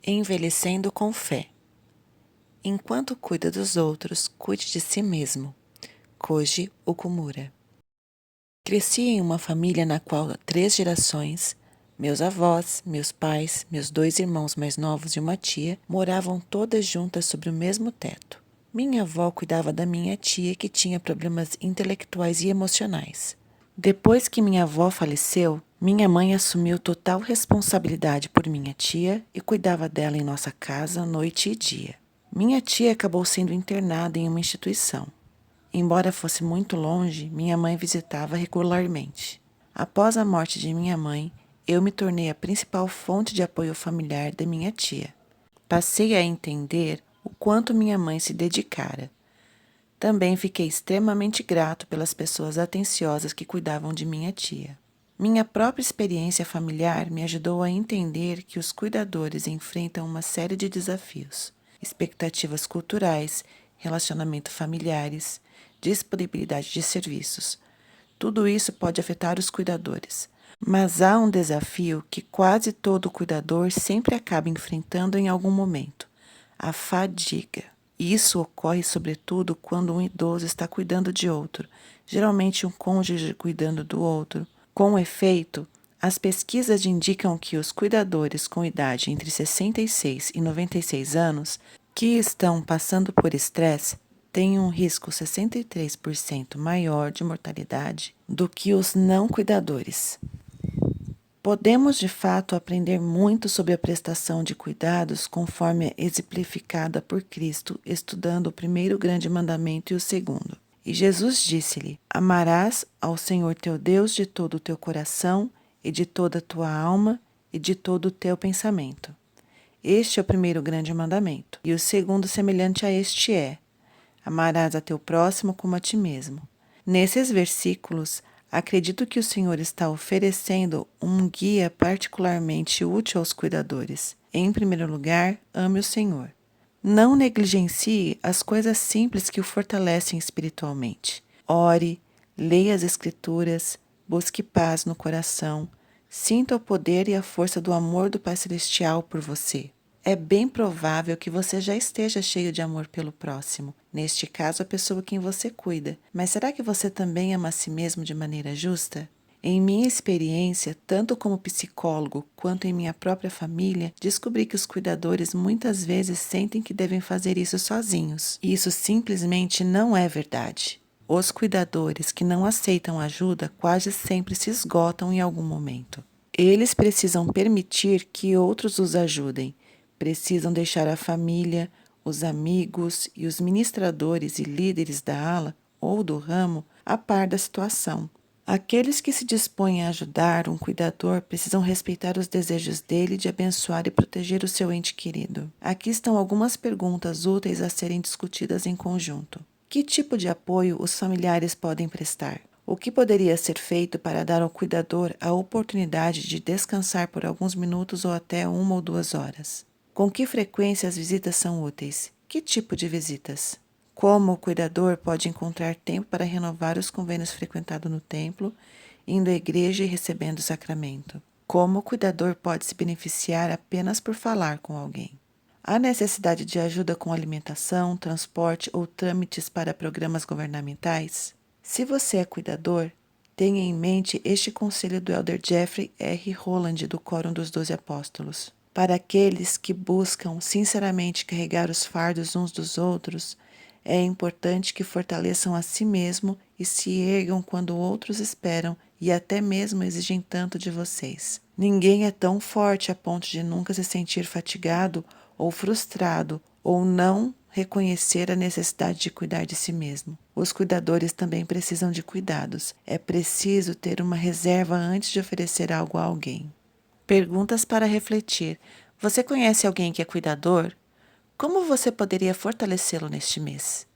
Envelhecendo com fé. Enquanto cuida dos outros, cuide de si mesmo. Koji Okumura. Cresci em uma família na qual 3 gerações, meus avós, meus pais, meus 2 irmãos mais novos e uma tia, moravam todas juntas sob o mesmo teto. Minha avó cuidava da minha tia, que tinha problemas intelectuais e emocionais. Depois que minha avó faleceu, minha mãe assumiu total responsabilidade por minha tia e cuidava dela em nossa casa noite e dia. Minha tia acabou sendo internada em uma instituição. Embora fosse muito longe, minha mãe visitava regularmente. Após a morte de minha mãe, eu me tornei a principal fonte de apoio familiar da minha tia. Passei a entender o quanto minha mãe se dedicara. Também fiquei extremamente grato pelas pessoas atenciosas que cuidavam de minha tia. Minha própria experiência familiar me ajudou a entender que os cuidadores enfrentam uma série de desafios: expectativas culturais, relacionamentos familiares, disponibilidade de serviços. Tudo isso pode afetar os cuidadores. Mas há um desafio que quase todo cuidador sempre acaba enfrentando em algum momento: a fadiga. Isso ocorre sobretudo quando um idoso está cuidando de outro, geralmente um cônjuge cuidando do outro. Com efeito, as pesquisas indicam que os cuidadores com idade entre 66 e 96 anos que estão passando por estresse têm um risco 63% maior de mortalidade do que os não cuidadores. Podemos, de fato, aprender muito sobre a prestação de cuidados conforme exemplificada por Cristo, estudando o primeiro grande mandamento e o segundo. E Jesus disse-lhe: Amarás ao Senhor teu Deus de todo o teu coração e de toda a tua alma e de todo o teu pensamento. Este é o primeiro grande mandamento. E o segundo semelhante a este é: amarás a teu próximo como a ti mesmo. Nesses versículos, acredito que o Senhor está oferecendo um guia particularmente útil aos cuidadores. Em primeiro lugar, ame o Senhor. Não negligencie as coisas simples que o fortalecem espiritualmente. Ore, leia as Escrituras, busque paz no coração, sinta o poder e a força do amor do Pai Celestial por você. É bem provável que você já esteja cheio de amor pelo próximo, neste caso a pessoa quem você cuida. Mas será que você também ama a si mesmo de maneira justa? Em minha experiência, tanto como psicólogo quanto em minha própria família, descobri que os cuidadores muitas vezes sentem que devem fazer isso sozinhos. E isso simplesmente não é verdade. Os cuidadores que não aceitam ajuda quase sempre se esgotam em algum momento. Eles precisam permitir que outros os ajudem. Precisam deixar a família, os amigos e os ministradores e líderes da ala ou do ramo a par da situação. Aqueles que se dispõem a ajudar um cuidador precisam respeitar os desejos dele de abençoar e proteger o seu ente querido. Aqui estão algumas perguntas úteis a serem discutidas em conjunto. Que tipo de apoio os familiares podem prestar? O que poderia ser feito para dar ao cuidador a oportunidade de descansar por alguns minutos ou até 1 ou 2 horas? Com que frequência as visitas são úteis? Que tipo de visitas? Como o cuidador pode encontrar tempo para renovar os convênios frequentados no templo, indo à igreja e recebendo o sacramento? Como o cuidador pode se beneficiar apenas por falar com alguém? Há necessidade de ajuda com alimentação, transporte ou trâmites para programas governamentais? Se você é cuidador, tenha em mente este conselho do Elder Jeffrey R. Holland do Quórum dos 12 Apóstolos. Para aqueles que buscam sinceramente carregar os fardos uns dos outros, é importante que fortaleçam a si mesmo e se ergam quando outros esperam e até mesmo exigem tanto de vocês. Ninguém é tão forte a ponto de nunca se sentir fatigado ou frustrado ou não reconhecer a necessidade de cuidar de si mesmo. Os cuidadores também precisam de cuidados. É preciso ter uma reserva antes de oferecer algo a alguém. Perguntas para refletir. Você conhece alguém que é cuidador? Como você poderia fortalecê-lo neste mês?